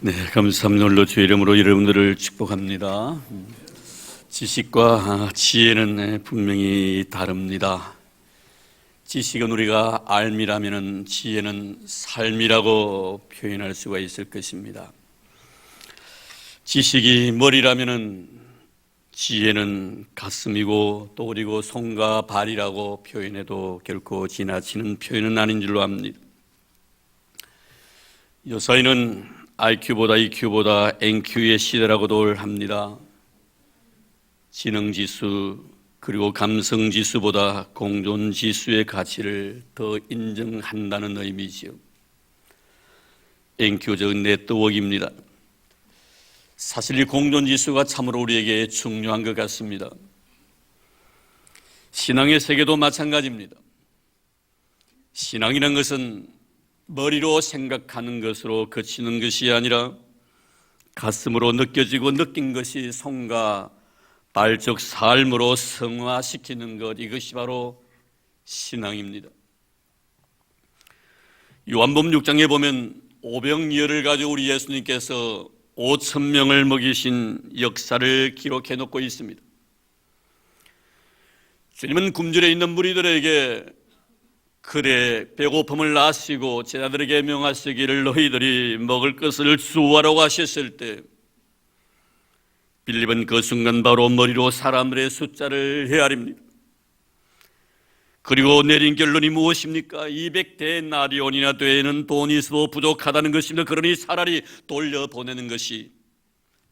네, 감사함로 주의 이름으로 여러분들을 축복합니다. 지식과 지혜는 분명히 다릅니다. 지식은 우리가 알미라면 지혜는 삶이라고 표현할 수가 있을 것입니다. 지식이 머리라면 지혜는 가슴이고 또 그리고 손과 발이라고 표현해도 결코 지나치는 표현은 아닌 줄로 압니다. 요사이는 IQ보다 EQ보다 NQ의 시대라고도 합니다. 지능지수 그리고 감성지수보다 공존지수의 가치를 더 인정한다는 의미지요. NQ 즉 네트워크입니다. 사실 이 공존지수가 참으로 우리에게 중요한 것 같습니다. 신앙의 세계도 마찬가지입니다. 신앙이라는 것은 머리로 생각하는 것으로 그치는 것이 아니라 가슴으로 느껴지고 느낀 것이 손과 발적 삶으로 성화시키는 것, 이것이 바로 신앙입니다. 요한복음 6장에 보면 오병이어를 가지고 우리 예수님께서 5,000명을 먹이신 역사를 기록해 놓고 있습니다. 주님은 굶주려 있는 무리들에게 그래 배고픔을 아시고 제자들에게 명하시기를 너희들이 먹을 것을 주하라고 하셨을 때 빌립은 그 순간 바로 머리로 사람들의 숫자를 헤아립니다. 그리고 내린 결론이 무엇입니까? 200데나리온이나 되는 돈이 있어도 부족하다는 것입니다. 그러니 차라리 돌려보내는 것이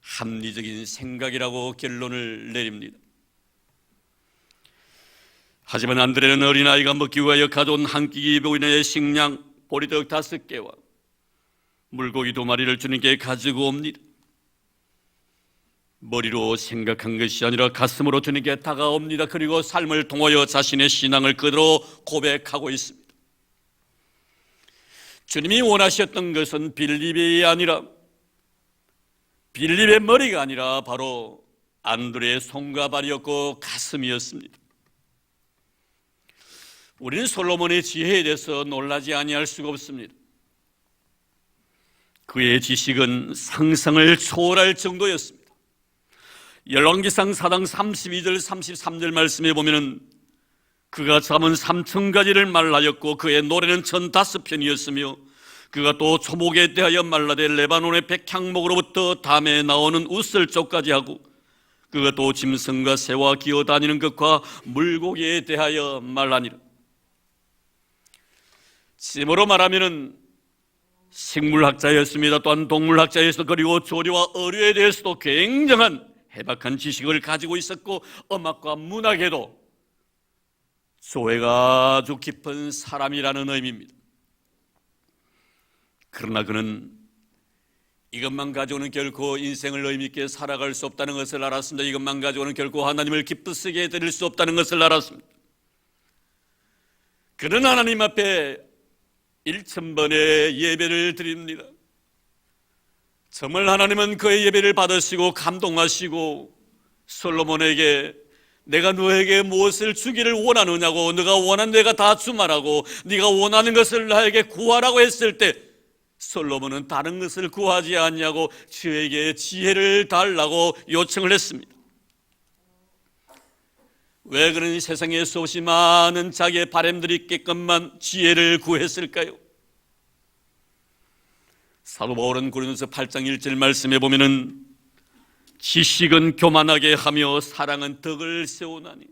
합리적인 생각이라고 결론을 내립니다. 하지만 안드레는 어린아이가 먹기 위하여 가져온 한 끼기 보이는 식량 보리떡 5개와 물고기 2마리를 주님께 가지고 옵니다. 머리로 생각한 것이 아니라 가슴으로 주님께 다가옵니다. 그리고 삶을 통하여 자신의 신앙을 그대로 고백하고 있습니다. 주님이 원하셨던 것은 빌립의 머리가 아니라 바로 안드레의 손과 발이었고 가슴이었습니다. 우리는 솔로몬의 지혜에 대해서 놀라지 아니할 수가 없습니다. 그의 지식은 상상을 초월할 정도였습니다. 열왕기상 4장 32절 33절 말씀에 보면 그가 잠은 3,000가지를 말하였고 그의 노래는 1,005편이었으며 그가 또 초목에 대하여 말라되 레바논의 백향목으로부터 담에 나오는 우슬쪽까지 하고 그가 또 짐승과 새와 기어다니는 것과 물고기에 대하여 말하니라. sim으로 말하면 식물학자였습니다. 또한 동물학자였어. 그리고 조류와 어류에 대해서도 굉장한 해박한 지식을 가지고 있었고 음악과 문학에도 조예가 아주 깊은 사람이라는 의미입니다. 그러나 그는 이것만 가지고는 결코 인생을 의미있게 살아갈 수 없다는 것을 알았습니다. 이것만 가지고는 결코 하나님을 기쁘시게 해드릴 수 없다는 것을 알았습니다. 그는 하나님 앞에 1,000번의 예배를 드립니다. 정말 하나님은 그의 예배를 받으시고 감동하시고 솔로몬에게 내가 너에게 무엇을 주기를 원하느냐고 네가 원하는 내가 다 주마라고 네가 원하는 것을 나에게 구하라고 했을 때 솔로몬은 다른 것을 구하지 않냐고 저에게 지혜를 달라고 요청을 했습니다. 왜 그런 세상에 수없이 많은 자기의 바람들이 있게끔만 지혜를 구했을까요? 사도 바울은 고린도서 8장 1절 말씀에 보면은 지식은 교만하게 하며 사랑은 덕을 세우나니,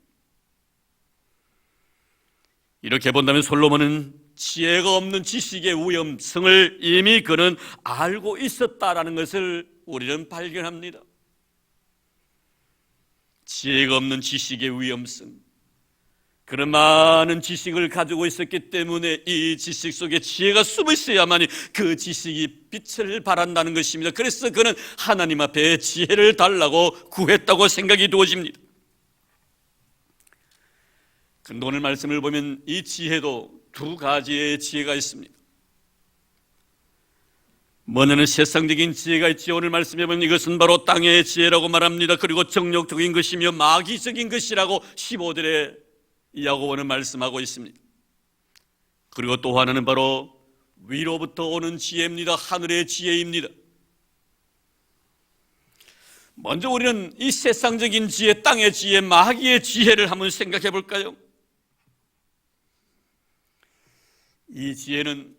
이렇게 본다면 솔로몬은 지혜가 없는 지식의 위험성을 이미 그는 알고 있었다라는 것을 우리는 발견합니다. 지혜가 없는 지식의 위험성, 그런 많은 지식을 가지고 있었기 때문에 이 지식 속에 지혜가 숨어 있어야만이 그 지식이 빛을 발한다는 것입니다. 그래서 그는 하나님 앞에 지혜를 달라고 구했다고 생각이 되어집니다. 그런데 오늘 말씀을 보면 이 지혜도 2가지의 지혜가 있습니다. 먼저는 세상적인 지혜가 있지. 오늘 말씀해 보면 이것은 바로 땅의 지혜라고 말합니다. 그리고 정욕적인 것이며 마귀적인 것이라고 15절에 야고보는 말씀하고 있습니다. 그리고 또 하나는 바로 위로부터 오는 지혜입니다. 하늘의 지혜입니다. 먼저 우리는 이 세상적인 지혜, 땅의 지혜, 마귀의 지혜를 한번 생각해 볼까요? 이 지혜는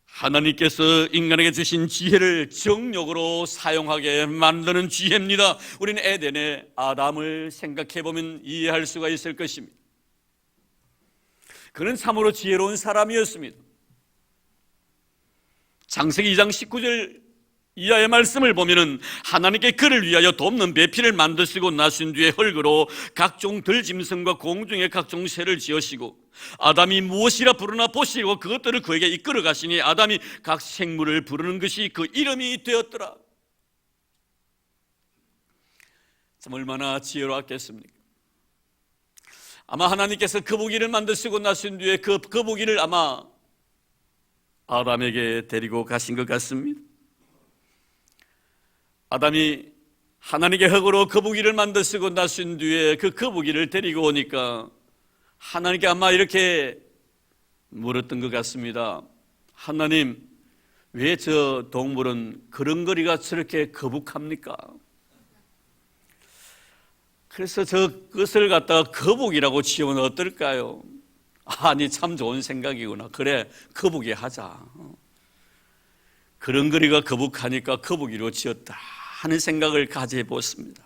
하나님께서 인간에게 주신 지혜를 정욕으로 사용하게 만드는 지혜입니다. 우리는 에덴의 아담을 생각해 보면 이해할 수가 있을 것입니다. 그는 참으로 지혜로운 사람이었습니다. 창세기 2장 19절 이하의 말씀을 보면은 하나님께 그를 위하여 돕는 배필을 만드시고 나신 뒤에 흙으로 각종 들짐승과 공중의 각종 새를 지으시고 아담이 무엇이라 부르나 보시고 그것들을 그에게 이끌어 가시니 아담이 각 생물을 부르는 것이 그 이름이 되었더라. 참 얼마나 지혜로웠겠습니까? 아마 하나님께서 거북이를 만드시고 나신 뒤에 그 거북이를 아마 아담에게 데리고 가신 것 같습니다. 아담이 하나님께 흙으로 거북이를 만드시고 나신 뒤에 그 거북이를 데리고 오니까 하나님께 아마 이렇게 물었던 것 같습니다. 하나님, 왜 저 동물은 걸음걸이가 저렇게 거북합니까? 그래서 저것을 갖다가 거북이라고 지으면 어떨까요? 아니, 참 좋은 생각이구나. 그래, 거북이 하자. 걸음걸이가 거북하니까 거북이로 지었다 하는 생각을 가져보았습니다.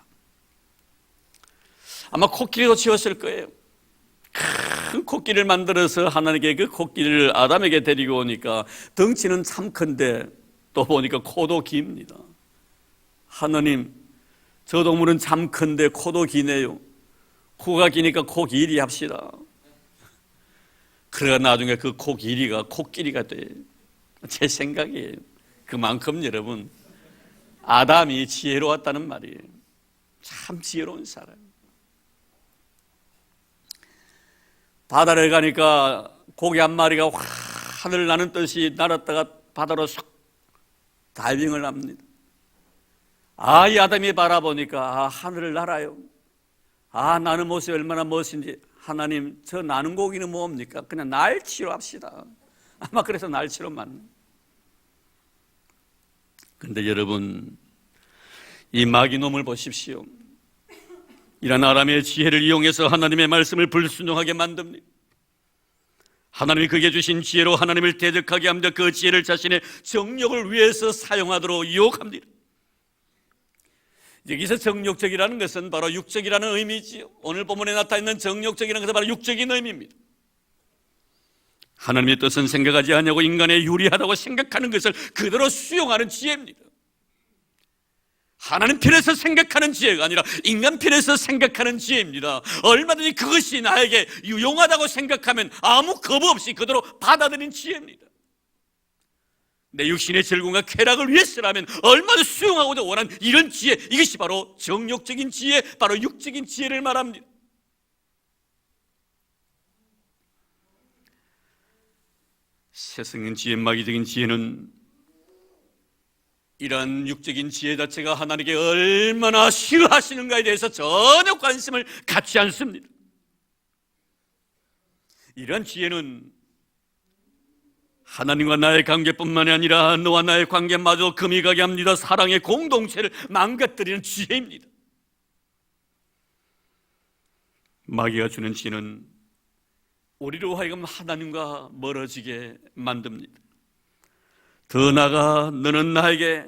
아마 코끼리도 지었을 거예요. 큰 코끼리를 만들어서 하나님께 그 코끼리를 아담에게 데리고 오니까 덩치는 참 큰데 또 보니까 코도 깁니다. 하나님, 저 동물은 참 큰데 코도 기네요. 코가 기니까 코 길이 합시다. 그러다 나중에 그 코 길이가 코끼리가 돼요. 제 생각이에요. 그만큼 여러분, 아담이 지혜로웠다는 말이에요. 참 지혜로운 사람. 바다를 가니까 고기 한 마리가 확 하늘 나는 듯이 날았다가 바다로 쏙 다이빙을 합니다. 이 아담이 바라보니까 하늘을 날아요. 나는 모습이 얼마나 멋진지. 하나님, 저 나는 고기는 뭡니까? 그냥 날치로 합시다. 아마 그래서 날치로 만나. 근데 여러분, 이 마귀놈을 보십시오. 이런 아람의 지혜를 이용해서 하나님의 말씀을 불순종하게 만듭니다. 하나님이 그에게 주신 지혜로 하나님을 대적하게 합니다. 그 지혜를 자신의 정욕을 위해서 사용하도록 유혹합니다. 여기서 정욕적이라는 것은 바로 육적이라는 의미지요. 오늘 본문에 나타있는 정욕적이라는 것은 바로 육적인 의미입니다. 하나님의 뜻은 생각하지 않냐고 인간에 유리하다고 생각하는 것을 그대로 수용하는 지혜입니다. 하나님 편에서 생각하는 지혜가 아니라 인간 편에서 생각하는 지혜입니다. 얼마든지 그것이 나에게 유용하다고 생각하면 아무 겁 없이 그대로 받아들인 지혜입니다. 내 육신의 즐거움과 쾌락을 위해서라면 얼마나 수용하고도 원하는 이런 지혜, 이것이 바로 정욕적인 지혜, 바로 육적인 지혜를 말합니다. 세상의 지혜, 마귀적인 지혜는 이러한 육적인 지혜 자체가 하나님께 얼마나 싫어하시는가에 대해서 전혀 관심을 갖지 않습니다. 이러한 지혜는 하나님과 나의 관계뿐만이 아니라 너와 나의 관계마저 금이 가게 합니다. 사랑의 공동체를 망가뜨리는 지혜입니다. 마귀가 주는 지혜는 우리로 하여금 하나님과 멀어지게 만듭니다. 더 나아가 너는 나에게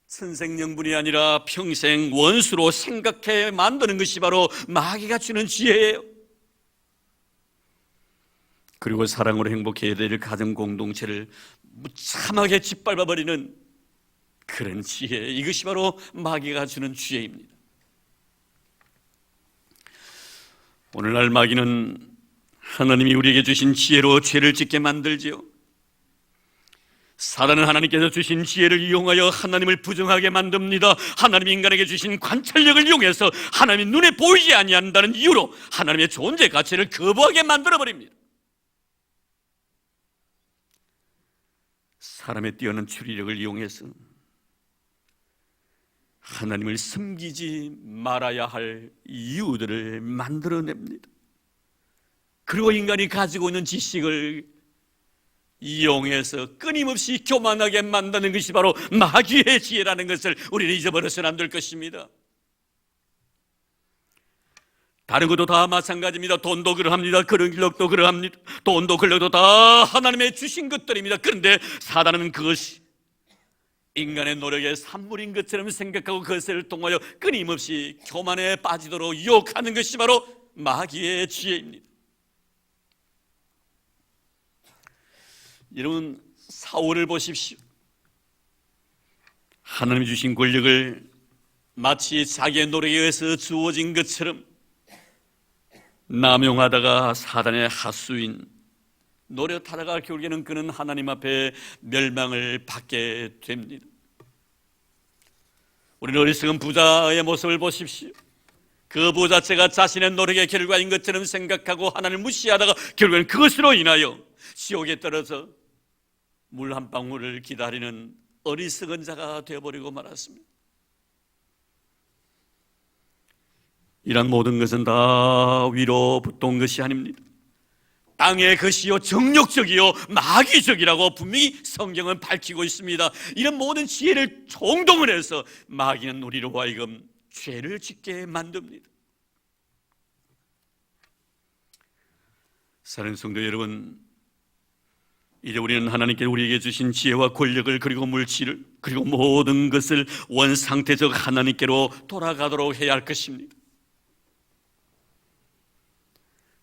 선생명분이 아니라 평생 원수로 생각해 만드는 것이 바로 마귀가 주는 지혜예요. 그리고 사랑으로 행복해야 될 가정 공동체를 무참하게 짓밟아버리는 그런 지혜, 이것이 바로 마귀가 주는 지혜입니다. 오늘날 마귀는 하나님이 우리에게 주신 지혜로 죄를 짓게 만들지요. 사단은 하나님께서 주신 지혜를 이용하여 하나님을 부정하게 만듭니다. 하나님이 인간에게 주신 관찰력을 이용해서 하나님이 눈에 보이지 아니한다는 이유로 하나님의 존재 가치를 거부하게 만들어버립니다. 사람의 뛰어난 추리력을 이용해서 하나님을 섬기지 말아야 할 이유들을 만들어냅니다. 그리고 인간이 가지고 있는 지식을 이용해서 끊임없이 교만하게 만드는 것이 바로 마귀의 지혜라는 것을 우리는 잊어버려서는 안 될 것입니다. 다른 것도 다 마찬가지입니다. 돈도 그러합니다. 근력도 그러합니다. 돈도 근력도 다 하나님의 주신 것들입니다. 그런데 사단은 그것이 인간의 노력의 산물인 것처럼 생각하고 그것을 통하여 끊임없이 교만에 빠지도록 유혹하는 것이 바로 마귀의 지혜입니다. 여러분, 사울을 보십시오. 하나님이 주신 권력을 마치 자기의 노력에 의해서 주어진 것처럼 남용하다가 사단의 하수인 노릇하다가 결국에는 그는 하나님 앞에 멸망을 받게 됩니다. 우리는 어리석은 부자의 모습을 보십시오. 그 부자체가 자신의 노력의 결과인 것처럼 생각하고 하나님을 무시하다가 결국에는 그것으로 인하여 지옥에 떨어져 물 한 방울을 기다리는 어리석은 자가 되어버리고 말았습니다. 이런 모든 것은 다 위로부터 온 것이 아닙니다. 땅의 것이요 정욕적이요 마귀적이라고 분명히 성경은 밝히고 있습니다. 이런 모든 지혜를 총동원 해서 마귀는 우리로 하여금 죄를 짓게 만듭니다. 사랑하는 성도 여러분, 이제 우리는 하나님께 우리에게 주신 지혜와 권력을 그리고 물질을 그리고 모든 것을 원상태적 하나님께로 돌아가도록 해야 할 것입니다.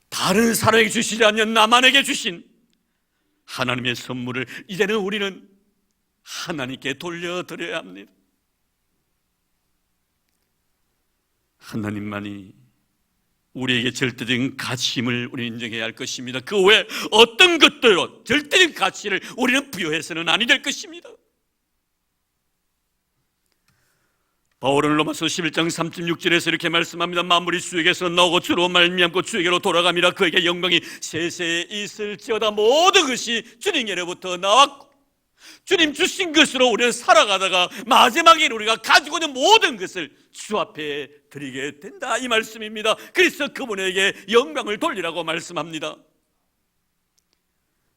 다른 사람에게 주시지 않는 나만에게 주신 하나님의 선물을 이제는 우리는 하나님께 돌려드려야 합니다. 하나님만이 우리에게 절대적인 가치임을 우리는 인정해야 할 것입니다. 그 외에 어떤 것들로 절대적인 가치를 우리는 부여해서는 아니 될 것입니다. 바울은 로마서 11장 36절에서 이렇게 말씀합니다. 만물이 주에게서 나오고 주로 말미암고 주에게로 돌아갑니다. 그에게 영광이 세세에 있을지어다. 모든 것이 주님께로부터 나왔고 주님 주신 것으로 우리는 살아가다가 마지막에 우리가 가지고 있는 모든 것을 주 앞에 드리게 된다, 이 말씀입니다. 그래서 그분에게 영광을 돌리라고 말씀합니다.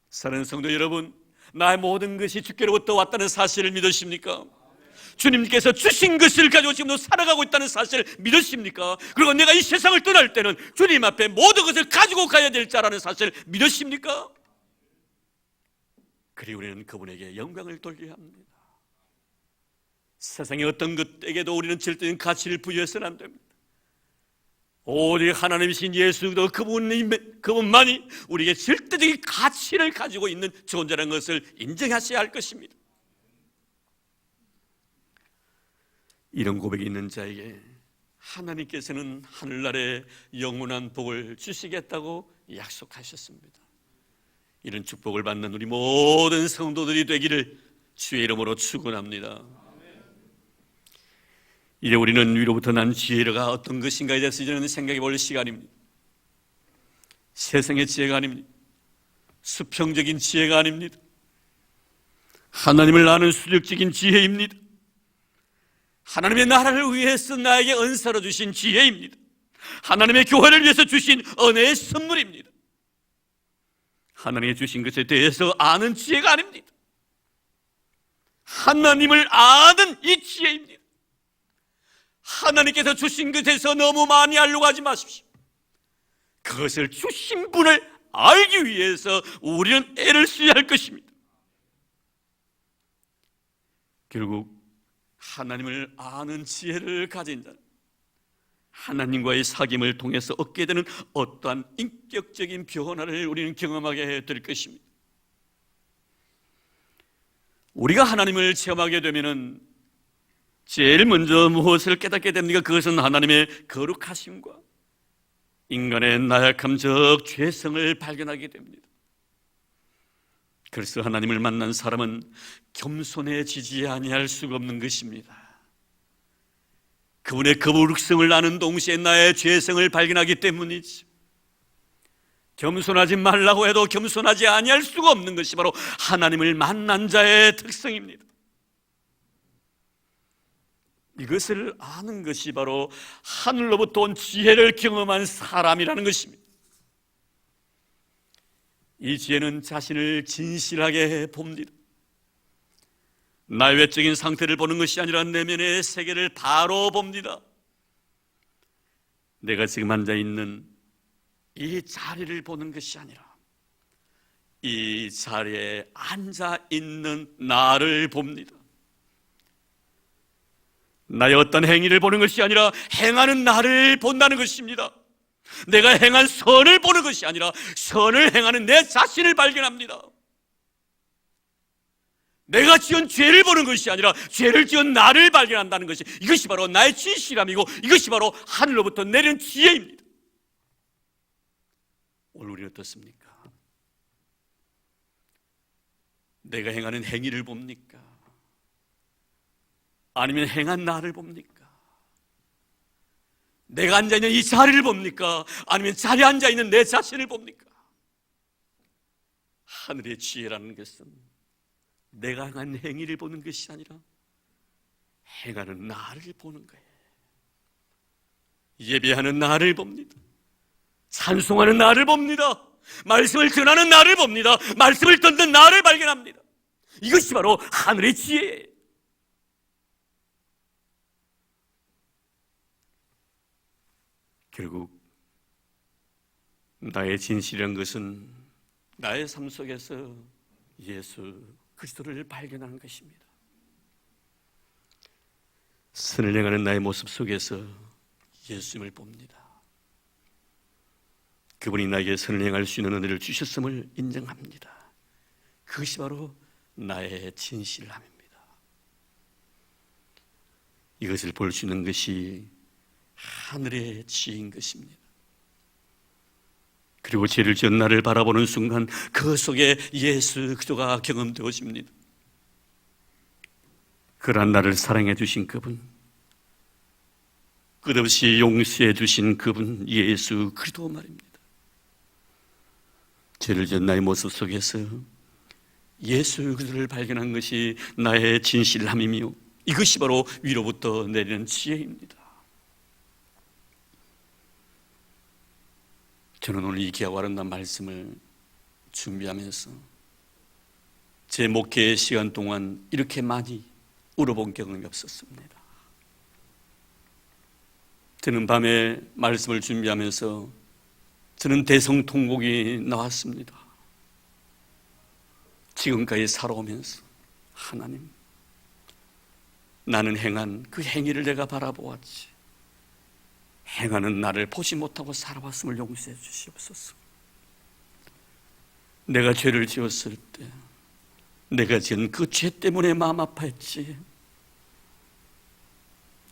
사랑하는 성도 여러분, 나의 모든 것이 주께로부터 왔다는 사실을 믿으십니까? 주님께서 주신 것을 가지고 지금도 살아가고 있다는 사실을 믿으십니까? 그리고 내가 이 세상을 떠날 때는 주님 앞에 모든 것을 가지고 가야 될 자라는 사실을 믿으십니까? 그리고 우리는 그분에게 영광을 돌려야 합니다. 세상의 어떤 것에게도 우리는 절대적인 가치를 부여해서는 안 됩니다. 오직 하나님이신 예수 그리스도 그분만이 우리에게 절대적인 가치를 가지고 있는 존재라는 것을 인정하셔야 할 것입니다. 이런 고백이 있는 자에게 하나님께서는 하늘나라에 영원한 복을 주시겠다고 약속하셨습니다. 이런 축복을 받는 우리 모든 성도들이 되기를 주의 이름으로 축원합니다. 이제 우리는 위로부터 난 지혜가 어떤 것인가에 대해서 이제는 생각해 볼 시간입니다. 세상의 지혜가 아닙니다. 수평적인 지혜가 아닙니다. 하나님을 아는 수적적인 지혜입니다. 하나님의 나라를 위해서 나에게 은사로 주신 지혜입니다. 하나님의 교회를 위해서 주신 은혜의 선물입니다. 하나님이 주신 것에 대해서 아는 지혜가 아닙니다. 하나님을 아는 이 지혜입니다. 하나님께서 주신 것에서 너무 많이 알려고 하지 마십시오. 그것을 주신 분을 알기 위해서 우리는 애를 써야 할 것입니다. 결국 하나님을 아는 지혜를 가진 자는 하나님과의 사귐을 통해서 얻게 되는 어떠한 인격적인 변화를 우리는 경험하게 될 것입니다. 우리가 하나님을 체험하게 되면은 제일 먼저 무엇을 깨닫게 됩니까? 그것은 하나님의 거룩하심과 인간의 나약함 즉 죄성을 발견하게 됩니다. 그래서 하나님을 만난 사람은 겸손해지지 아니할 수가 없는 것입니다. 그분의 거룩성을 아는 동시에 나의 죄성을 발견하기 때문이지. 겸손하지 말라고 해도 겸손하지 아니할 수가 없는 것이 바로 하나님을 만난 자의 특성입니다. 이것을 아는 것이 바로 하늘로부터 온 지혜를 경험한 사람이라는 것입니다. 이 지혜는 자신을 진실하게 봅니다. 나의 외적인 상태를 보는 것이 아니라 내면의 세계를 바로 봅니다. 내가 지금 앉아있는 이 자리를 보는 것이 아니라 이 자리에 앉아있는 나를 봅니다. 나의 어떤 행위를 보는 것이 아니라 행하는 나를 본다는 것입니다. 내가 행한 선을 보는 것이 아니라 선을 행하는 내 자신을 발견합니다. 내가 지은 죄를 보는 것이 아니라 죄를 지은 나를 발견한다는 것이, 이것이 바로 나의 진실함이고 이것이 바로 하늘로부터 내린 지혜입니다. 오늘 우리는 어떻습니까? 내가 행하는 행위를 봅니까? 아니면 행한 나를 봅니까? 내가 앉아있는 이 자리를 봅니까? 아니면 자리에 앉아있는 내 자신을 봅니까? 하늘의 지혜라는 것은 내가 행한 행위를 보는 것이 아니라 행하는 나를 보는 거예요. 예배하는 나를 봅니다. 찬송하는 나를 봅니다. 말씀을 전하는 나를 봅니다. 말씀을 듣는 나를 발견합니다. 이것이 바로 하늘의 지혜예요. 결국 나의 진실이란 것은 나의 삶 속에서 예수 그리스도를 발견하는 것입니다. 선을 행하는 나의 모습 속에서 예수님을 봅니다. 그분이 나에게 선을 행할 수 있는 은혜를 주셨음을 인정합니다. 그것이 바로 나의 진실함입니다. 이것을 볼 수 있는 것이 하늘의 지혜인 것입니다. 그리고 죄를 지은 나를 바라보는 순간 그 속에 예수 그리스도가 경험되어집니다. 그러한 나를 사랑해 주신 그분, 끝없이 용서해 주신 그분 예수 그리스도 말입니다. 죄를 지은 나의 모습 속에서 예수 그리스도를 발견한 것이 나의 진실함이며 이것이 바로 위로부터 내리는 지혜입니다. 저는 오늘 이 귀하고 아름다운 말씀을 준비하면서 제 목회의 시간 동안 이렇게 많이 울어본 경험이 없었습니다. 저는 밤에 말씀을 준비하면서 저는 대성통곡이 나왔습니다. 지금까지 살아오면서 하나님, 나는 행한 그 행위를 내가 바라보았지. 행하는 나를 보지 못하고 살아왔음을 용서해 주시옵소서. 내가 죄를 지었을 때 내가 지은 그 죄 때문에 마음 아파했지.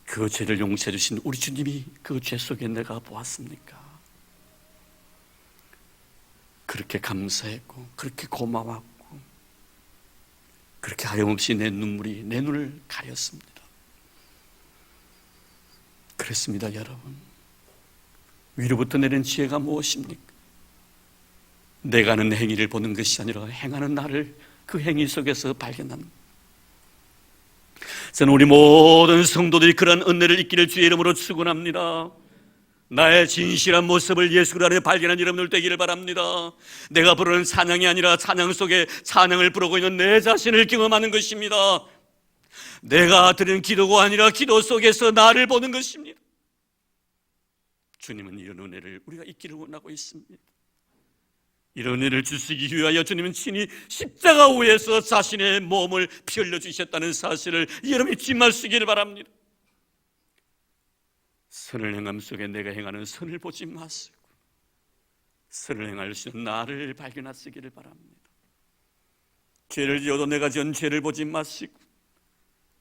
그 죄를 용서해 주신 우리 주님이 그 죄 속에 내가 보았습니까? 그렇게 감사했고 그렇게 고마웠고 그렇게 하염없이 내 눈물이 내 눈을 가렸습니다. 그렇습니다, 여러분. 위로부터 내린 지혜가 무엇입니까? 내가 하는 행위를 보는 것이 아니라 행하는 나를 그 행위 속에서 발견하는. 저는 우리 모든 성도들이 그런 은혜를 있기를 주의 이름으로 축원합니다. 나의 진실한 모습을 예수 그리스도 안에 발견한 여러분들 되기를 바랍니다. 내가 부르는 찬양이 아니라 찬양 속에 찬양을 부르고 있는 내 자신을 경험하는 것입니다. 내가 드리는 기도가 아니라 기도 속에서 나를 보는 것입니다. 주님은 이런 은혜를 우리가 있기를 원하고 있습니다. 이런 은혜를 주시기 위하여 주님은 친히 십자가 위에서 자신의 몸을 피 흘려 주셨다는 사실을 여러분이 뒷말쓰기를 바랍니다. 선을 행함 속에 내가 행하는 선을 보지 마시고 선을 행할 수 있는 나를 발견하시기를 바랍니다. 죄를 지어도 내가 지은 죄를 보지 마시고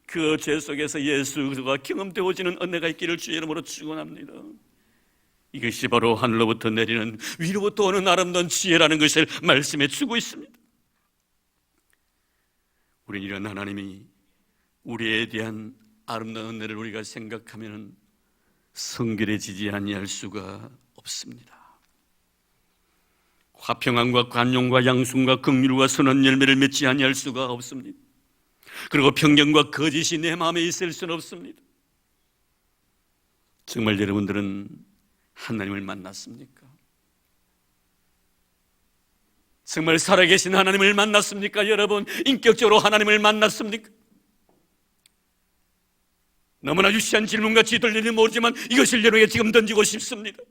그 죄 속에서 예수 그리스도가 경험되어지는 은혜가 있기를 주의 이름으로 축원합니다. 이것이 바로 하늘로부터 내리는 위로부터 오는 아름다운 지혜라는 것을 말씀해 주고 있습니다. 우리는 이런 하나님이 우리에 대한 아름다운 은혜를 우리가 생각하면 성결해지지 아니할 수가 없습니다. 화평함과 관용과 양순과 긍휼과 선한 열매를 맺지 아니할 수가 없습니다. 그리고 편견과 거짓이 내 마음에 있을 수는 없습니다. 정말 여러분들은 하나님을 만났습니까? 정말 살아계신 하나님을 만났습니까? 여러분, 인격적으로 하나님을 만났습니까? 너무나 유치한 질문같이 들리는지 모르지만 이것을 여러분에게 지금 던지고 싶습니다.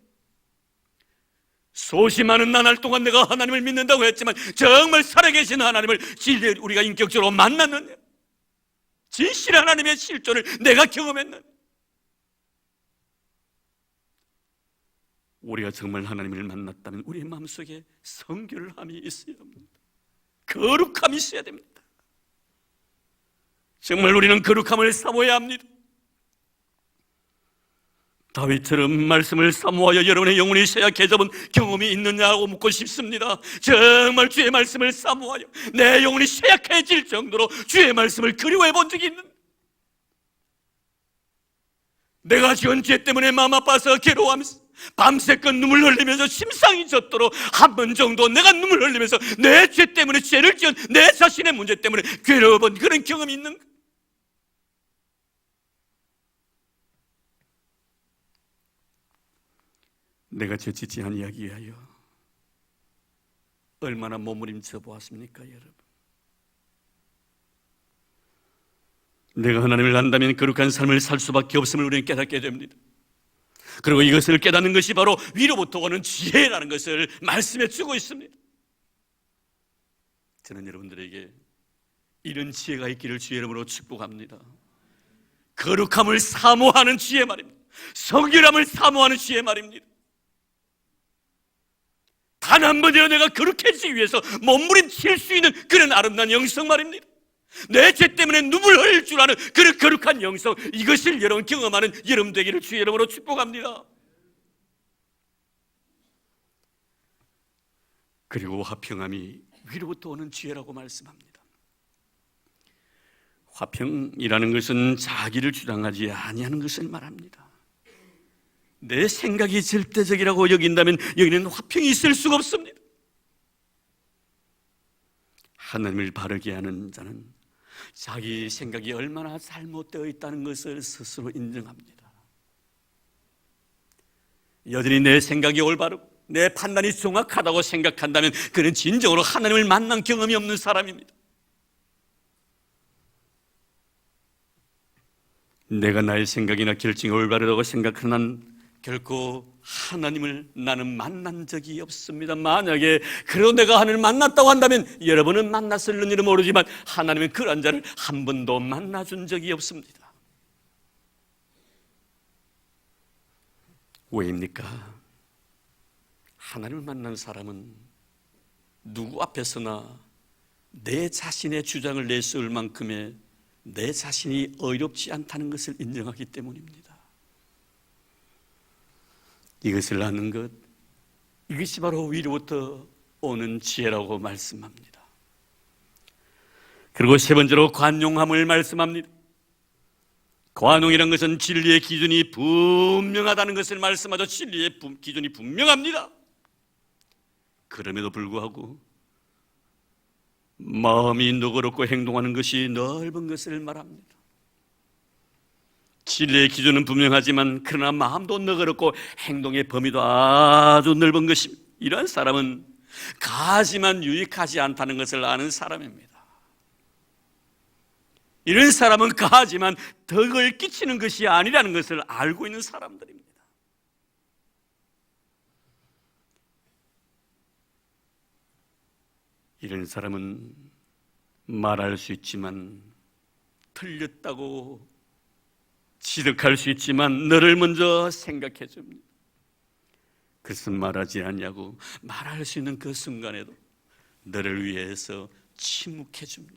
소심하는 나날 동안 내가 하나님을 믿는다고 했지만 정말 살아계신 하나님을 진리로 우리가 인격적으로 만났느냐? 진실한 하나님의 실존을 내가 경험했느냐? 우리가 정말 하나님을 만났다면 우리의 마음속에 성결함이 있어야 합니다. 거룩함이 있어야 됩니다. 정말 우리는 거룩함을 사모해야 합니다. 다윗처럼 말씀을 사모하여 여러분의 영혼이 쇠약해져본 경험이 있느냐고 묻고 싶습니다. 정말 주의 말씀을 사모하여 내 영혼이 쇠약해질 정도로 주의 말씀을 그리워해 본 적이 있는, 내가 지은 죄 때문에 마음 아파서 괴로워하면서 밤새껏 눈물 흘리면서 심상이 젖도록 한 번 정도 내가 눈물 흘리면서 내 죄 때문에, 죄를 지은 내 자신의 문제 때문에 괴로워본 그런 경험이 있는가? 내가 죄 짓지 아니하기 위하여 얼마나 몸부림쳐 보았습니까, 여러분? 내가 하나님을 안다면 거룩한 삶을 살 수밖에 없음을 우리는 깨닫게 됩니다. 그리고 이것을 깨닫는 것이 바로 위로부터 오는 지혜라는 것을 말씀해 주고 있습니다. 저는 여러분들에게 이런 지혜가 있기를 주의 이름으로 축복합니다. 거룩함을 사모하는 지혜 말입니다. 성결함을 사모하는 지혜 말입니다. 단 한 번이라도 내가 거룩해지기 위해서 몸부림칠 수 있는 그런 아름다운 영성 말입니다. 내 죄 때문에 눈물 흘릴 줄 아는 그런 거룩한 영성, 이것을 여러분 경험하는 여러분 되기를 주의 이름으로 축복합니다. 그리고 화평함이 위로부터 오는 지혜라고 말씀합니다. 화평이라는 것은 자기를 주장하지 아니하는 것을 말합니다. 내 생각이 절대적이라고 여긴다면 여기는 화평이 있을 수가 없습니다. 하나님을 바르게 하는 자는 자기 생각이 얼마나 잘못되어 있다는 것을 스스로 인정합니다. 여전히 내 생각이 올바르고 내 판단이 정확하다고 생각한다면 그는 진정으로 하나님을 만난 경험이 없는 사람입니다. 내가 나의 생각이나 결정이 올바르다고 생각하는 한 결코 하나님을 나는 만난 적이 없습니다. 만약에 그래도 내가 하나님을 만났다고 한다면 여러분은 만났을는지는 모르지만 하나님은 그런 자를 한 번도 만나준 적이 없습니다. 왜입니까? 하나님을 만난 사람은 누구 앞에서나 내 자신의 주장을 내세울 만큼의 내 자신이 어렵지 않다는 것을 인정하기 때문입니다. 이것을 아는 것, 이것이 바로 위로부터 오는 지혜라고 말씀합니다. 그리고 세 번째로 관용함을 말씀합니다. 관용이라는 것은 진리의 기준이 분명하다는 것을 말씀하죠. 진리의 기준이 분명합니다. 그럼에도 불구하고 마음이 너그럽고 행동하는 것이 넓은 것을 말합니다. 진리의 기준은 분명하지만 그러나 마음도 너그럽고 행동의 범위도 아주 넓은 것입니다. 이러한 사람은 가하지만 유익하지 않다는 것을 아는 사람입니다. 이런 사람은 가하지만 덕을 끼치는 것이 아니라는 것을 알고 있는 사람들입니다. 이런 사람은 말할 수 있지만 틀렸다고 지적할 수 있지만 너를 먼저 생각해 줍니다. 그것은 말하지 않냐고 말할 수 있는 그 순간에도 너를 위해서 침묵해 줍니다.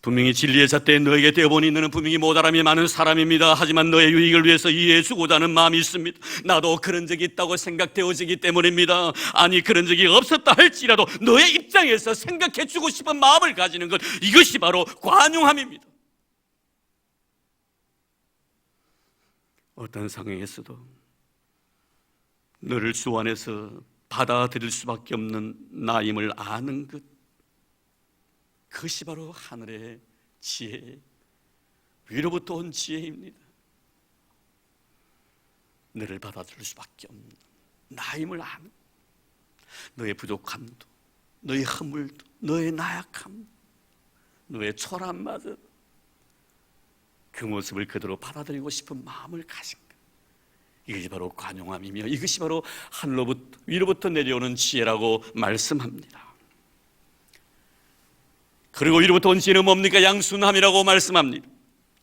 분명히 진리의 잣대에 너에게 되어보니 너는 분명히 모자람이 많은 사람입니다. 하지만 너의 유익을 위해서 이해해주고자 하는 마음이 있습니다. 나도 그런 적이 있다고 생각되어지기 때문입니다. 아니 그런 적이 없었다 할지라도 너의 입장에서 생각해주고 싶은 마음을 가지는 것, 이것이 바로 관용함입니다. 어떤 상황에서도 너를 주 안에서 받아들일 수밖에 없는 나임을 아는 것, 그것이 바로 하늘의 지혜, 위로부터 온 지혜입니다. 너를 받아들일 수밖에 없는 나임을 아는, 너의 부족함도, 너의 허물도, 너의 나약함도, 너의 초라함마저 그 모습을 그대로 받아들이고 싶은 마음을 가진 것. 이것이 바로 관용함이며 이것이 바로 하늘로부터 위로부터 내려오는 지혜라고 말씀합니다. 그리고 위로부터 온 지혜는 뭡니까? 양순함이라고 말씀합니다.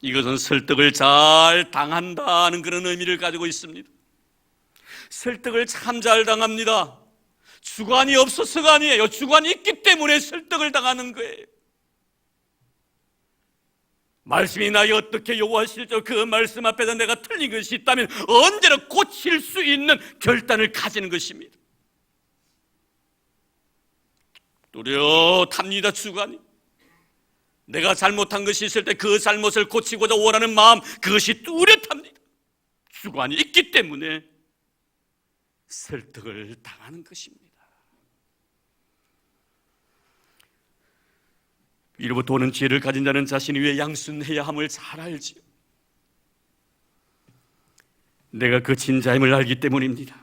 이것은 설득을 잘 당한다는 그런 의미를 가지고 있습니다. 설득을 참 잘 당합니다. 주관이 없어서가 아니에요. 주관이 있기 때문에 설득을 당하는 거예요. 말씀이 나에게 어떻게 요구하실지 그 말씀 앞에서 내가 틀린 것이 있다면 언제나 고칠 수 있는 결단을 가지는 것입니다. 뚜렷합니다. 주관이. 내가 잘못한 것이 있을 때 그 잘못을 고치고자 원하는 마음, 그것이 뚜렷합니다. 주관이 있기 때문에 설득을 당하는 것입니다. 위로부터 오는 지혜를 가진 자는 자신이 왜 양순해야 함을 잘 알지요. 내가 그친 자임을 알기 때문입니다.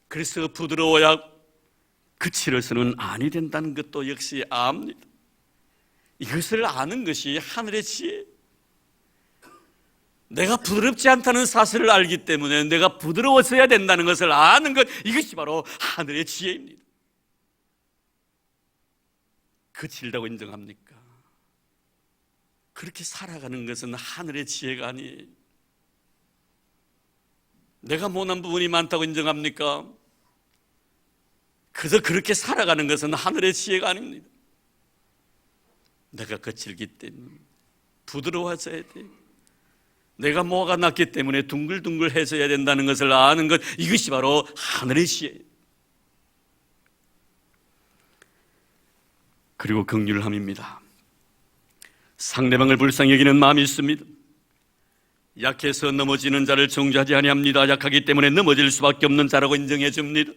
그래서 부드러워야 그칠어서는 아니 된다는 것도 역시 압니다. 이것을 아는 것이 하늘의 지혜. 내가 부드럽지 않다는 사실을 알기 때문에 내가 부드러워져야 된다는 것을 아는 것, 이것이 바로 하늘의 지혜입니다. 그칠다고 인정합니까? 그렇게 살아가는 것은 하늘의 지혜가 아니에요. 내가 못난 부분이 많다고 인정합니까? 그래서 그렇게 살아가는 것은 하늘의 지혜가 아닙니다. 내가 거칠기 때문에 부드러워져야 돼. 내가 뭐가 났기 때문에 둥글둥글해져야 된다는 것을 아는 것, 이것이 바로 하늘의 지혜예요. 그리고 긍휼함입니다. 상대방을 불쌍히 여기는 마음이 있습니다. 약해서 넘어지는 자를 정죄하지 아니합니다. 약하기 때문에 넘어질 수밖에 없는 자라고 인정해 줍니다.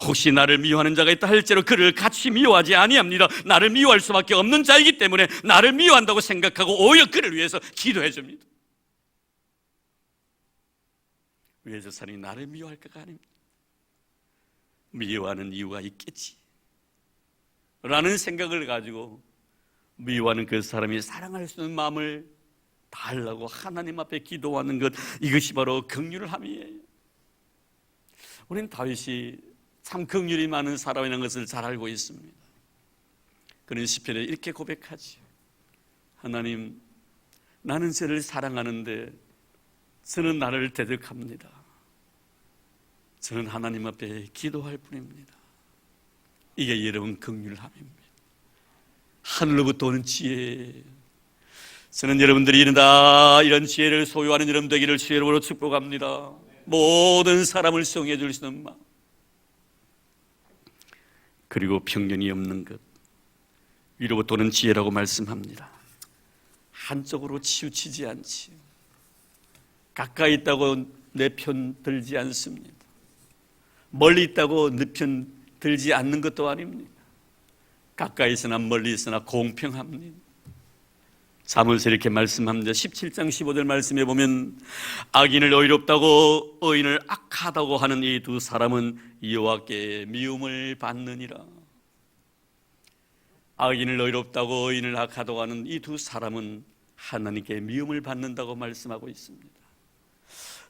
혹시 나를 미워하는 자가 있다 할지라도 그를 같이 미워하지 아니합니다. 나를 미워할 수밖에 없는 자이기 때문에 나를 미워한다고 생각하고 오히려 그를 위해서 기도해 줍니다. 왜 저 사람이 나를 미워할까가 아닙니다. 미워하는 이유가 있겠지 라는 생각을 가지고 미워하는 그 사람이 사랑할 수 있는 마음을 달라고 하나님 앞에 기도하는 것, 이것이 바로 긍휼함이에요. 우리는 다윗이 참 긍휼이 많은 사람이라는 것을 잘 알고 있습니다. 그는 시편에 이렇게 고백하지. 하나님, 나는 저를 사랑하는데 저는 나를 대적합니다. 저는 하나님 앞에 기도할 뿐입니다. 이게 여러분 긍휼함입니다. 하늘로부터 오는 지혜. 저는 여러분들이 이런 지혜를 소유하는 여러분 되기를 주의 이름으로 축복합니다. 모든 사람을 수용해 줄 수 있는 마음, 그리고 편견이 없는 것, 위로부터 오는 지혜라고 말씀합니다. 한쪽으로 치우치지 않지, 가까이 있다고 내 편 들지 않습니다. 멀리 있다고 내 편 들지 않는 것도 아닙니다. 가까이 있으나 멀리 있으나 공평합니다. 잠언서 이렇게 말씀합니다. 17장 15절 말씀에 보면 악인을 의롭다고 의인을 악하다고 하는 이 두 사람은 여호와께 미움을 받느니라. 악인을 의롭다고 의인을 악하다고 하는 이 두 사람은 하나님께 미움을 받는다고 말씀하고 있습니다.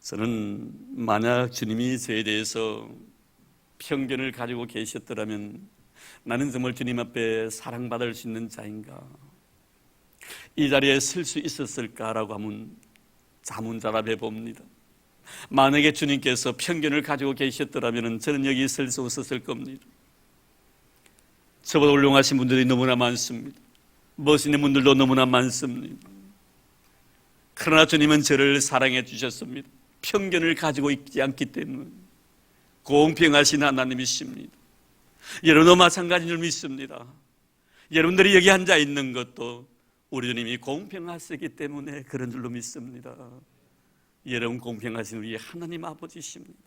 저는 만약 주님이 저에 대해서 편견을 가지고 계셨더라면 나는 정말 주님 앞에 사랑받을 수 있는 자인가, 이 자리에 설 수 있었을까라고 하면 자문자답해 봅니다. 만약에 주님께서 편견을 가지고 계셨더라면 저는 여기 설 수 없었을 겁니다. 저보다 훌륭하신 분들이 너무나 많습니다. 멋있는 분들도 너무나 많습니다. 그러나 주님은 저를 사랑해 주셨습니다. 편견을 가지고 있지 않기 때문에 공평하신 하나님이십니다. 여러분도 마찬가지인 줄 믿습니다. 여러분들이 여기 앉아 있는 것도 우리 주님이 공평하시기 때문에 그런 줄로 믿습니다. 여러분 공평하신 우리 하나님 아버지십니다.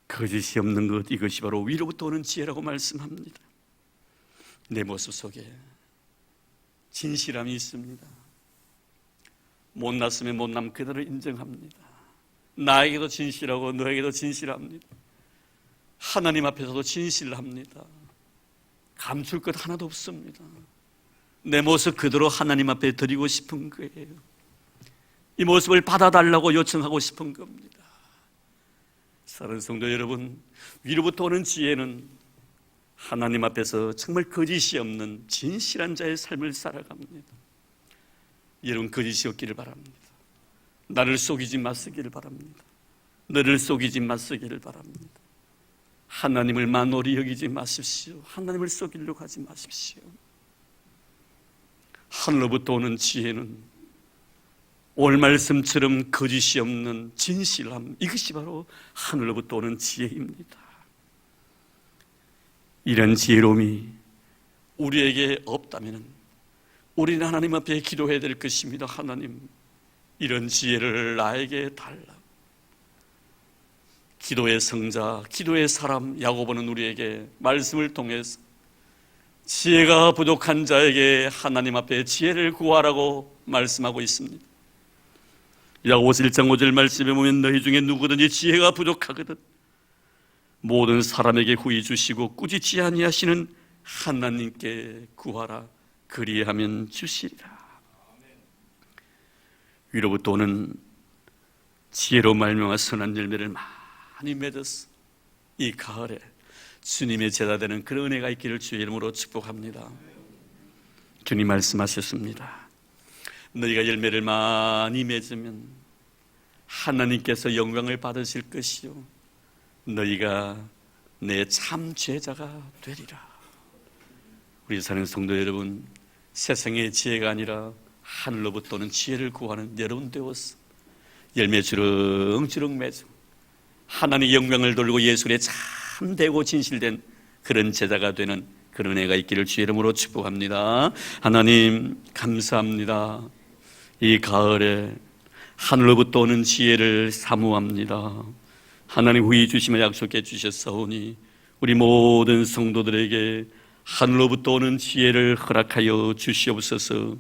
거짓이 없는 것, 이것이 바로 위로부터 오는 지혜라고 말씀합니다. 내 모습 속에 진실함이 있습니다. 못났으면 못남 그대로 인정합니다. 나에게도 진실하고 너에게도 진실합니다. 하나님 앞에서도 진실합니다. 감출 것 하나도 없습니다. 내 모습 그대로 하나님 앞에 드리고 싶은 거예요. 이 모습을 받아달라고 요청하고 싶은 겁니다. 사랑하는 성도 여러분, 위로부터 오는 지혜는 하나님 앞에서 정말 거짓이 없는 진실한 자의 삶을 살아갑니다. 여러분, 거짓이 없기를 바랍니다. 나를 속이지 마시기를 바랍니다. 너를 속이지 마시기를 바랍니다. 하나님을 만홀히 여기지 마십시오. 하나님을 속이려고 하지 마십시오. 하늘로부터 오는 지혜는 오늘 말씀처럼 거짓이 없는 진실함, 이것이 바로 하늘로부터 오는 지혜입니다. 이런 지혜로움이 우리에게 없다면 우리는 하나님 앞에 기도해야 될 것입니다. 하나님, 이런 지혜를 나에게 달라. 기도의 성자, 기도의 사람 야고보는 우리에게 말씀을 통해서 지혜가 부족한 자에게 하나님 앞에 지혜를 구하라고 말씀하고 있습니다. 야고보서 1장 5절 말씀에 보면 너희 중에 누구든지 지혜가 부족하거든 모든 사람에게 후히 주시고 꾸짖지 아니하시는 하나님께 구하라. 그리하면 주시리라. 위로부터 오는 지혜로 말미암아 선한 열매를 많이 맺어서 이 가을에 주님의 제자 되는 그런 은혜가 있기를 주의 이름으로 축복합니다. 주님 말씀하셨습니다. 너희가 열매를 많이 맺으면 하나님께서 영광을 받으실 것이요 너희가 내 참 제자가 되리라. 우리 사는 성도 여러분, 세상의 지혜가 아니라 하늘로부터 오는 지혜를 구하는 여러분 되어서 열매 주렁주렁 맺어 하나님의 영광을 돌리고 예수의 참되고 진실된 그런 제자가 되는 그런 은혜가 있기를 주의 이름으로 축복합니다. 하나님 감사합니다. 이 가을에 하늘로부터 오는 지혜를 사모합니다. 하나님 후히 주시며 약속해 주셨사오니 우리 모든 성도들에게 하늘로부터 오는 지혜를 허락하여 주시옵소서.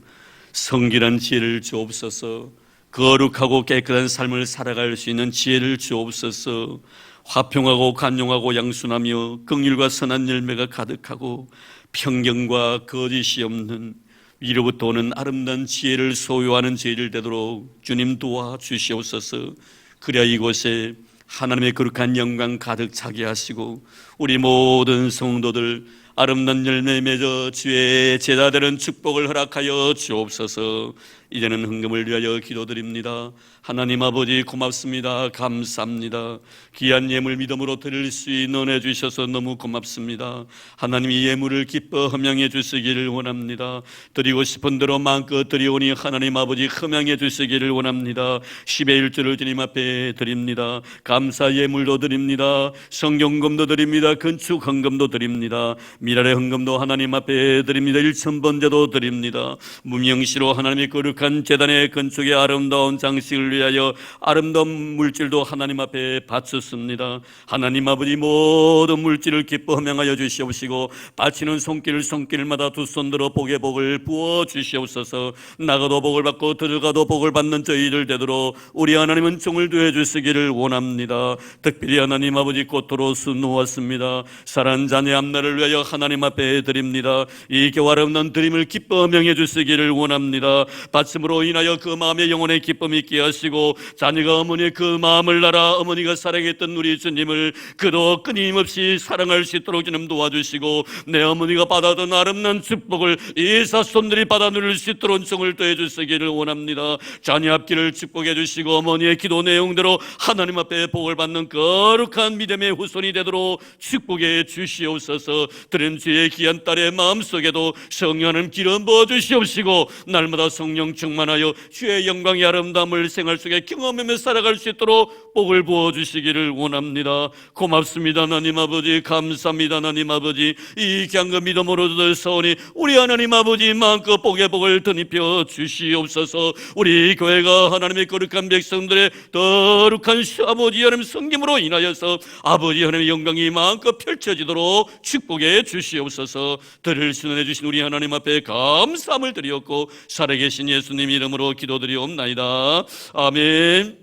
성결한 지혜를 주옵소서. 거룩하고 깨끗한 삶을 살아갈 수 있는 지혜를 주옵소서. 화평하고 간용하고 양순하며 긍휼과 선한 열매가 가득하고 편견과 거짓이 없는 위로부터 오는 아름다운 지혜를 소유하는 저희들 되도록 주님 도와주시옵소서. 그래야 이곳에 하나님의 거룩한 영광 가득 차게 하시고 우리 모든 성도들 아름다운 열매 맺어 주의 제자 되는 축복을 허락하여 주옵소서. 이제는 헌금을 위하여 기도드립니다. 하나님 아버지 고맙습니다. 감사합니다. 귀한 예물 믿음으로 드릴 수 있는 은혜 주셔서 너무 고맙습니다. 하나님 이 예물을 기뻐 흠양해 주시기를 원합니다. 드리고 싶은 대로 마음껏 드리오니 하나님 아버지 흠양해 주시기를 원합니다. 10의 1조를 주님 앞에 드립니다. 감사 예물도 드립니다. 성경금도 드립니다. 건축 헌금도 드립니다. 미랄의 헌금도 하나님 앞에 드립니다. 1,000번제도 드립니다. 무명시로 하나님의 거룩한 제단의 건축의 아름다운 장식을 위하여 아름다운 물질도 하나님 앞에 바쳤습니다. 하나님 아버지 모든 물질을 기뻐 흠양하여 주시옵시고 바치는 손길마다 두 손들어 복의 복을 부어 주시옵소서. 나가도 복을 받고 들어가도 복을 받는 저희들 되도록 우리 하나님은 종을 두어 주시기를 원합니다. 특별히 하나님 아버지 꽃도로 수놓았습니다. 사랑하는 자녀 앞날을 위하여 하나님 앞에 드립니다. 이 교활 없는 드림을 기뻐 흠양해 주시기를 원합니다. 받침으로 인하여 그 마음의 영혼의 기쁨이 있게 하시고 자녀가 어머니의 그 마음을 알아 어머니가 사랑했던 우리 주님을 그도 끊임없이 사랑할 수 있도록 주님 도와주시고 내 어머니가 받았던 아름다운 축복을 이 자손들이 받아 누릴 수 있도록 은총을 더해 주시기를 원합니다. 자녀 앞길을 축복해 주시고 어머니의 기도 내용대로 하나님 앞에 복을 받는 거룩한 믿음의 후손이 되도록 축복해 주시옵소서. 드린 주의 귀한 딸의 마음속에도 성령 하나님 기름 부어 주시옵시고 날마다 성령 충만하여 주의 영광의 아름다움을 생활 속에 경험하며 살아갈 수 있도록 복을 부어주시기를 원합니다. 고맙습니다. 하나님 아버지 감사합니다. 하나님 아버지 이 귀한 그 믿음으로 들사오니 우리 하나님 아버지 마음껏 복의 복을 덧입혀 주시옵소서. 우리 교회가 하나님의 거룩한 백성들의 거룩한 아버지 하나님 성김으로 인하여서 아버지 하나님의 영광이 마음껏 펼쳐지도록 축복해 주시옵소서. 들을 수는 해주신 우리 하나님 앞에 감사함을 드리옵고 살아계신 예수님 이름으로 기도드리옵나이다. 아멘.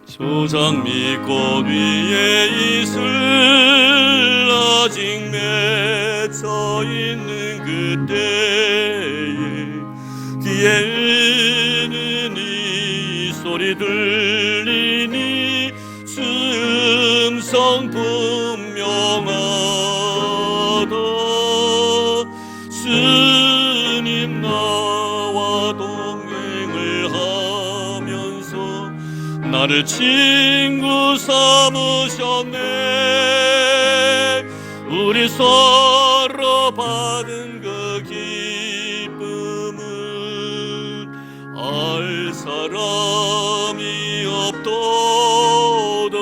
소장미꽃 위에 이슬 아직 맺혀 있는 그때에 귀에는 이 소리 들리니 음성 분명하다. 주님 나와 동행을 하면서 나를 친구 삼으셨네. 우리 서로 받은 그 기쁨은 알 사람이 없도다.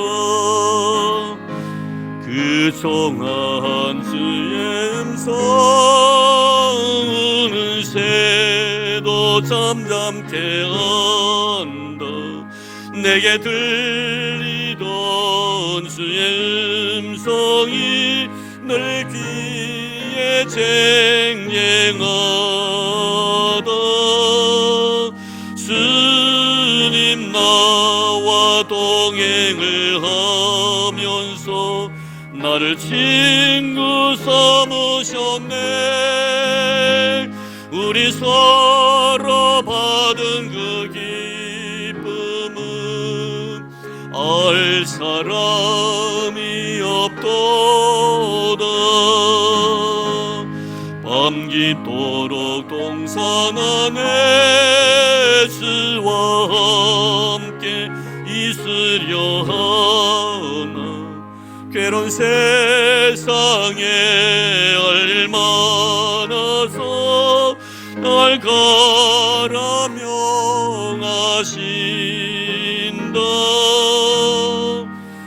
그 종한 주의 음성 우는 새도 잠잠케 한다. 내게 들리던 주의 음성이 늘 귀에 쟁쟁하다. 주님 나와 동행을 하면서 나를 친구 삼으셨네. 우리 서로 받은 그 기쁨은 알 사람이 없도다. 밤 깊도록 동산 안에 주와 함께 있으려 하나. 괴로운 세상에 할 일 많아서 날 가라 명하신다.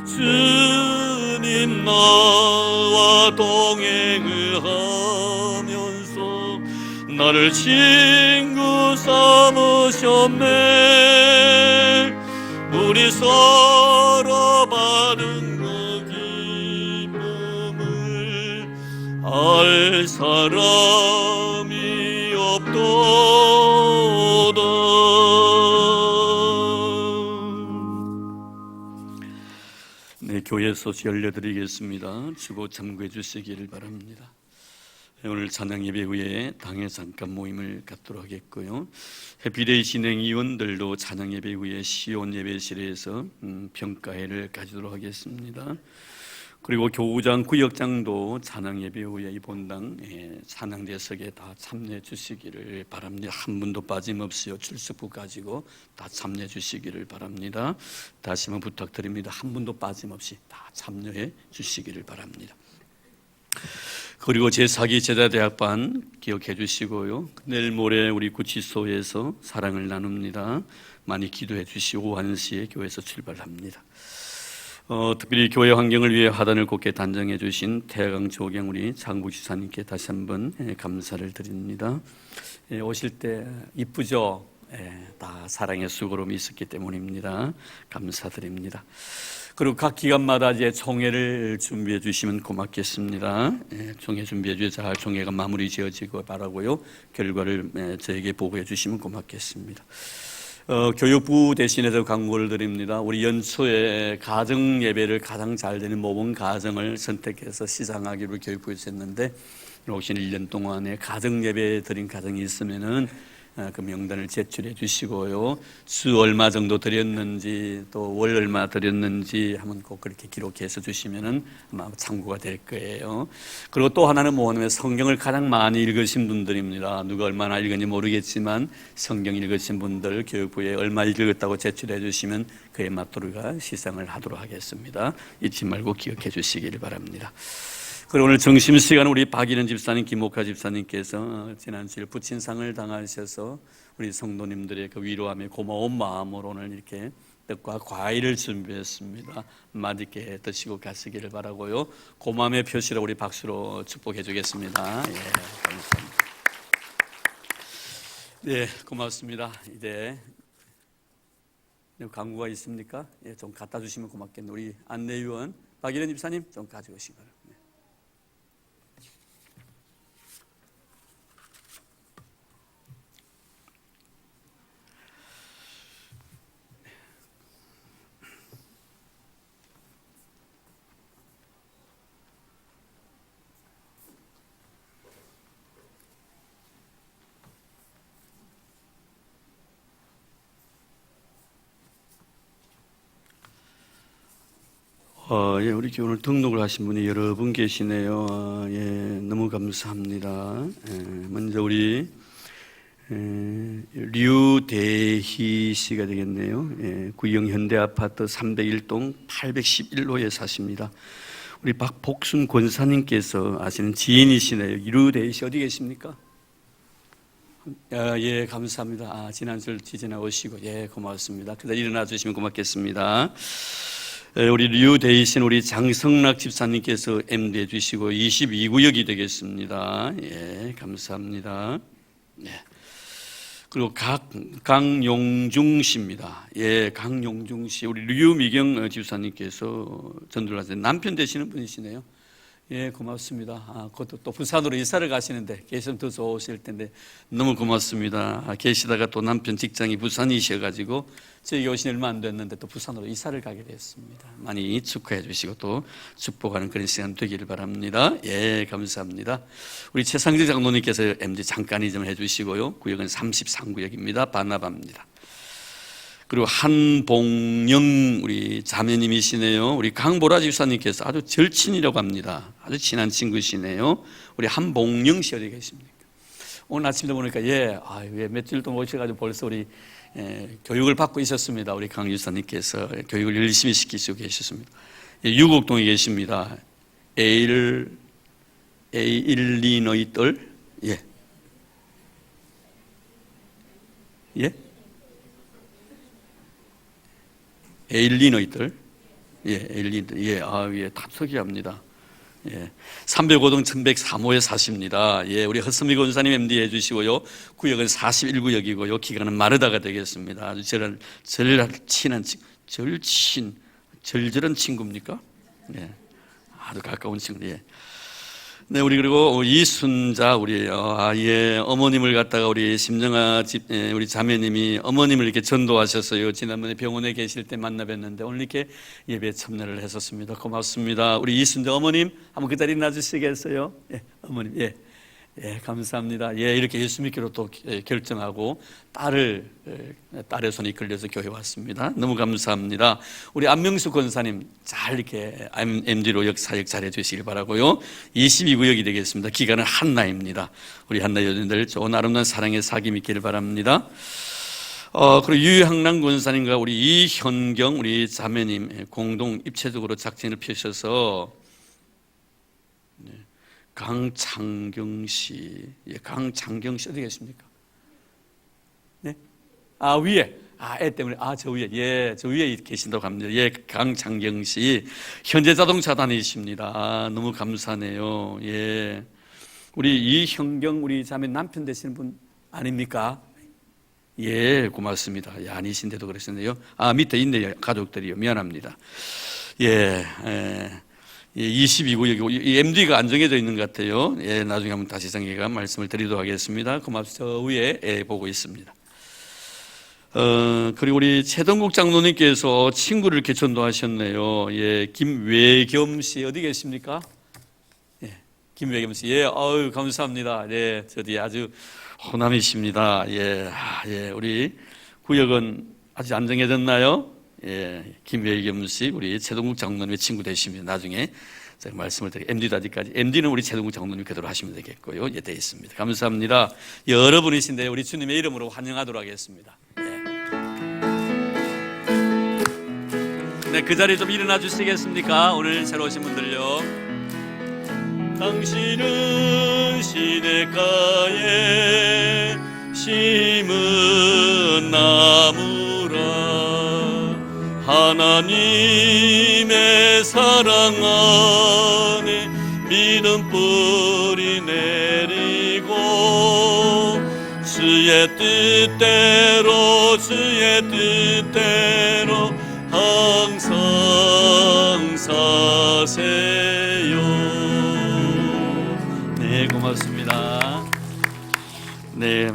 주님 나와 동행을 하면서 나를 친구 삼으셨네. 우리 서로 받은 그 기쁨을 알 사람이 없도다. 네, 교회 소식 알려드리겠습니다. 주고 참고해 주시기를 바랍니다. 오늘 찬양 예배 후에 당회 잠깐 모임을 갖도록 하겠고요. 해피데이 진행위원들도 찬양 예배 후에 시온 예배실에서 평가회를 가지도록 하겠습니다. 그리고 교우장, 구역장도 찬양 예배 후에 이 본당 찬양 대석에 다 참여해 주시기를 바랍니다. 한 분도 빠짐없이 출석부 가지고 다 참여해 주시기를 바랍니다. 다시 한번 부탁드립니다. 한 분도 빠짐없이 다 참여해 주시기를 바랍니다. 그리고 제4기 제자대학반 기억해 주시고요. 내일 모레 우리 구치소에서 사랑을 나눕니다. 많이 기도해 주시고 오후 1시에 교회에서 출발합니다. 특별히 교회 환경을 위해 화단을 곱게 단정해 주신 태강 조경 우리 장국 지사님께 다시 한번 감사를 드립니다. 오실 때 이쁘죠? 다 사랑의 수고로움이 있었기 때문입니다. 감사드립니다. 그리고 각 기관마다 이제 총회를 준비해 주시면 고맙겠습니다. 총회 준비해 주셔서 총회가 마무리 지어지고 바라고요. 결과를 저에게 보고해 주시면 고맙겠습니다. 교육부 대신해서 광고를 드립니다. 우리 연초에 가정 예배를 가장 잘 되는 모범 가정을 선택해서 시상하기로 교육부에서 했는데 혹시 1년 동안에 가정 예배 드린 가정이 있으면은 그 명단을 제출해 주시고요. 주 얼마 정도 드렸는지 또 월 얼마 드렸는지 한번 꼭 그렇게 기록해서 주시면은 아마 참고가 될 거예요. 그리고 또 하나는 뭐냐면 성경을 가장 많이 읽으신 분들입니다. 누가 얼마나 읽은지 모르겠지만 성경 읽으신 분들 교육부에 얼마 읽었다고 제출해 주시면 그에 맞도록 우리가 시상을 하도록 하겠습니다. 잊지 말고 기억해 주시기를 바랍니다. 그리고 오늘 점심시간 우리 박일은 집사님, 김옥화 집사님께서 지난 주일 부친상을 당하셔서 우리 성도님들의 그 위로함에 고마운 마음으로 오늘 이렇게 떡과 과일을 준비했습니다. 맛있게 드시고 가시기를 바라고요. 고마움의 표시로 우리 박수로 축복해 주겠습니다. 감사합니다. 네, 고맙습니다. 이제 광고가 있습니까? 좀 갖다 주시면 고맙겠네요. 우리 안내위원 박일은 집사님 좀 가지고 오시기 바랍니다. 예, 우리 오늘 등록을 하신 분이 여러 분 계시네요. 예, 너무 감사합니다. 예, 먼저 우리 류대희 씨가 되겠네요. 예, 구형 현대아파트 301동 811호에 사십니다. 우리 박복순 권사님께서 아시는 지인이시네요. 류대희 씨 어디 계십니까? 예, 감사합니다. 지난주를 지나오시고, 예, 고맙습니다. 그래서 일어나 주시면 고맙겠습니다. 우리 류대희 씨는 우리 장성락 집사님께서 MD 해주시고 22구역이 되겠습니다. 예, 감사합니다. 예. 그리고 강용중 씨입니다. 예, 강용중 씨, 우리 류미경 집사님께서 전도를 하세요. 남편 되시는 분이시네요. 예, 고맙습니다. 그것도 또 부산으로 이사를 가시는데 계시면 더 좋으실 텐데 너무 고맙습니다. 계시다가 또 남편 직장이 부산이셔가지고 저희 오신 얼마 안 됐는데 또 부산으로 이사를 가게 됐습니다. 많이 축하해 주시고 또 축복하는 그런 시간 되기를 바랍니다. 예, 감사합니다. 우리 최상재 장로님께서 MD 잠깐 좀 해주시고요. 구역은 33구역입니다. 바나바입니다. 그리고 한봉영 우리 자매님이시네요. 우리 강보라 집사님께서 아주 절친이라고 합니다. 아주 친한 친구시네요. 우리 한봉영 씨 어디 계십니까? 오늘 아침에 보니까 왜 며칠 동안 오셔가지고 벌써 우리 교육을 받고 있었습니다. 우리 강 집사님께서 교육을 열심히 시키시고 계셨습니다. 유곡동에 계십니다. 에일리너이들 에일리너이들 다 특이합니다. 305동 1103호에 사십니다. 우리 허스미 권사님 MD 해주시고요. 구역은 41구역이고요. 기간은 마르다가 되겠습니다. 아주 절절한 친구입니까? 아주 가까운 친구. 네, 우리 그리고 이순자 우리 어머님을 갖다가 우리 심정아 우리 자매님이 어머님을 이렇게 전도하셨어요. 지난번에 병원에 계실 때 만나 뵀는데 오늘 이렇게 예배에 참여를 했었습니다. 고맙습니다. 우리 이순자 어머님 한번 그 자리에 놔주시겠어요? 어머님 감사합니다. 이렇게 예수 믿기로 또 결정하고 딸의 손이 이끌려서 교회 왔습니다. 너무 감사합니다. 우리 안명수 권사님 잘 이렇게 MD로 사역 잘 해주시길 바라고요. 22구역이 되겠습니다. 기간은 한나입니다. 우리 한나 여전들 좋은 아름다운 사랑의 사귐 있기를 바랍니다. 그리고 유향란 권사님과 우리 이현경 우리 자매님 공동 입체적으로 작전을 펴셔서 강창경 씨, 강창경 씨 어디 계십니까? 네? 위에. 애 때문에. 저 위에. 저 위에 계신다고 합니다. 강창경 씨. 현재 자동차 다니십니다. 너무 감사하네요. 우리 이형경 우리 자매 남편 되시는 분 아닙니까? 고맙습니다. 아니신데도 그러시네요. 밑에 있네요. 가족들이요. 미안합니다. 22구역이고 MD가 안 정해져 있는 것 같아요. 나중에 한번 다시 정해가 말씀을 드리도록 하겠습니다. 고맙습니다. 저 위에 보고 있습니다. 그리고 우리 최동국 장로님께서 친구를 이렇게 전도하셨네요. 김외겸 씨 어디 계십니까? 김외겸 씨, 감사합니다. 저도 아주 호남이십니다. 우리 구역은 아직 안 정해졌나요? 김외겸 씨, 우리 최동국 장로님의 친구 되시면 나중에 제가 말씀을 드릴게요. MD도 아직까지, MD는 우리 최동국 장로님 그대로 하시면 되겠고요. 되어 있습니다. 감사합니다. 여러분이신데 우리 주님의 이름으로 환영하도록 하겠습니다. 그 자리에 좀 일어나 주시겠습니까? 오늘 새로 오신 분들요. 당신은 시냇가에 심은 나무라 하나님의 사랑 안에 믿음 뿌리 내리고 주의 뜻대로 항상 사세요. 고맙습니다.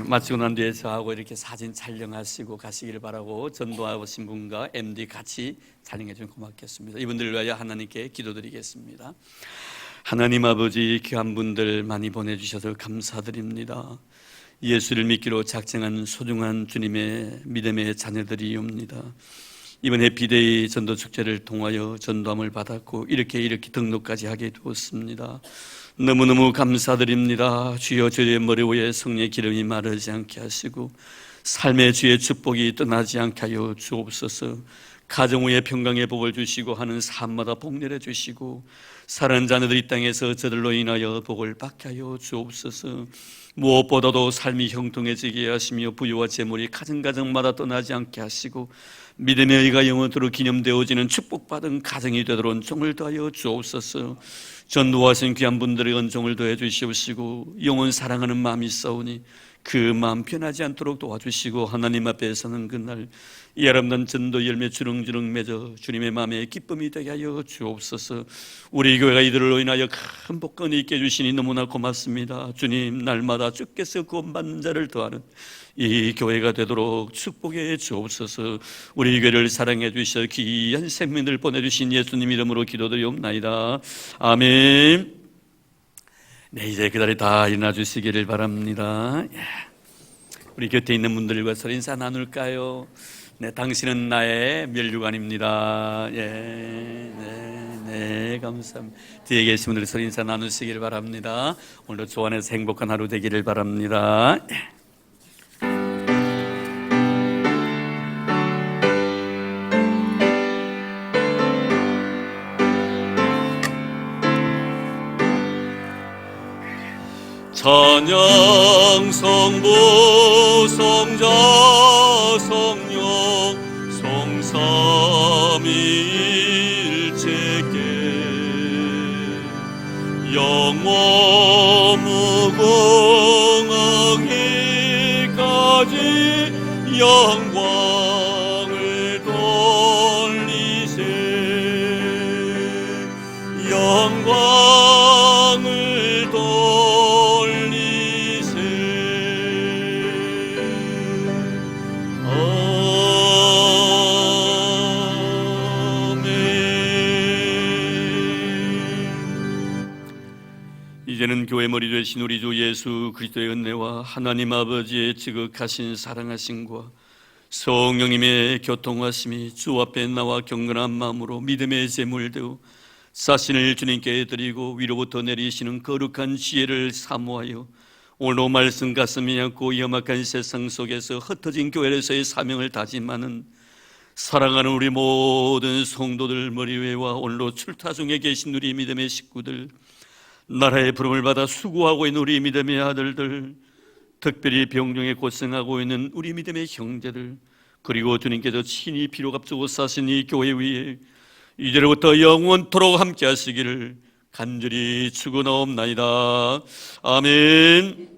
마치고 난 뒤에 저하고 이렇게 사진 촬영하시고 가시길 바라고 전도하신 분과 MD 같이 촬영해 주면 고맙겠습니다. 이분들을 위하여 하나님께 기도드리겠습니다. 하나님 아버지, 귀한 분들 많이 보내주셔서 감사드립니다. 예수를 믿기로 작정한 소중한 주님의 믿음의 자녀들이옵니다. 이번에 비데이 전도 축제를 통하여 전도함을 받았고 이렇게 등록까지 하게 되었습니다. 너무너무 감사드립니다. 주여, 저의 머리 위에 성령의 기름이 마르지 않게 하시고 삶의 주의 축복이 떠나지 않게 하여 주옵소서. 가정 위에 평강의 복을 주시고 하는 삶마다 복 내려 주시고 사랑하는 자녀들 이 땅에서 저들로 인하여 복을 받게 하여 주옵소서. 무엇보다도 삶이 형통해지게 하시며 부유와 재물이 가정가정마다 떠나지 않게 하시고 믿음의 의가 영원토록 기념되어지는 축복받은 가정이 되도록 은총을 더하여 주옵소서. 전도하신 귀한 분들의 은총을 더해 주시옵시고 영원 사랑하는 마음이 있사오니 그 마음 변하지 않도록 도와주시고 하나님 앞에 서는 그날 이 아름다운 전도 열매 주렁주렁 맺어 주님의 마음에 기쁨이 되게 하여 주옵소서. 우리 교회가 이들로 인하여 큰 복권이 있게 해주시니 너무나 고맙습니다. 주님, 날마다 주께서 구원받는 자를 더하는 이 교회가 되도록 축복해 주옵소서. 우리 교회를 사랑해 주셔 귀한 생명을 보내주신 예수님 이름으로 기도드리옵나이다. 아멘. 네, 이제 그 자리에 다 일어나 주시기를 바랍니다. 우리 곁에 있는 분들과 서로 인사 나눌까요? 네, 당신은 나의 면류관입니다. 네, 감사합니다. 뒤에 계신 분들 서로 인사 나누시기를 바랍니다. 오늘도 주 안에서 행복한 하루 되기를 바랍니다. 찬양 성부 성자 성령 성삼위일체께 영원 무궁하기까지 영광을 돌리세 영광을 돌리세 이제는 교회 머리 되신 우리 주 예수 그리스도의 은혜와 하나님 아버지의 지극하신 사랑하심과 성령님의 교통하심이 주 앞에 나와 경건한 마음으로 믿음의 제물 되어 자신을 주님께 드리고 위로부터 내리시는 거룩한 지혜를 사모하여 오늘 말씀 가슴이 않고 염악한 세상 속에서 흩어진 교회에서의 사명을 다짐하는 사랑하는 우리 모든 성도들 머리 위에와 오늘로 출타 중에 계신 우리 믿음의 식구들, 나라의 부름을 받아 수고하고 있는 우리 믿음의 아들들, 특별히 병중에 고생하고 있는 우리 믿음의 형제들, 그리고 주님께서 친히 피로 값주고 사신 이 교회 위에 이제로부터 영원토록 함께 하시기를 간절히 축원하옵나이다. 아멘.